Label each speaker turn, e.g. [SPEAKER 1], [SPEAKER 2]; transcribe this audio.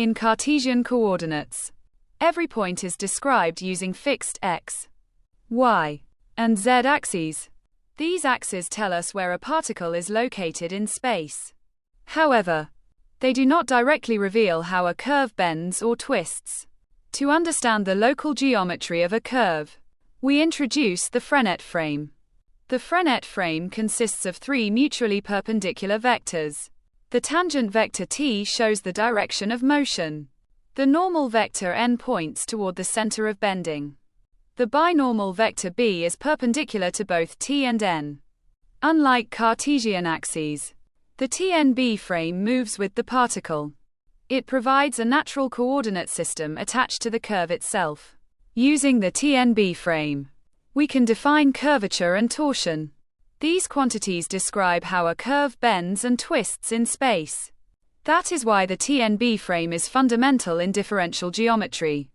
[SPEAKER 1] In Cartesian coordinates, every point is described using fixed x, y, and z axes. These axes tell us where a particle is located in space. However, they do not directly reveal how a curve bends or twists. To understand the local geometry of a curve, we introduce the Frenet frame. The Frenet frame consists of three mutually perpendicular vectors. The tangent vector t shows the direction of motion. The normal vector n points toward the center of bending. The binormal vector b is perpendicular to both t and n. Unlike Cartesian axes, the TNB frame moves with the particle. It provides a natural coordinate system attached to the curve itself. Using the TNB frame, we can define curvature and torsion. These quantities describe how a curve bends and twists in space. That is why the TNB frame is fundamental in differential geometry.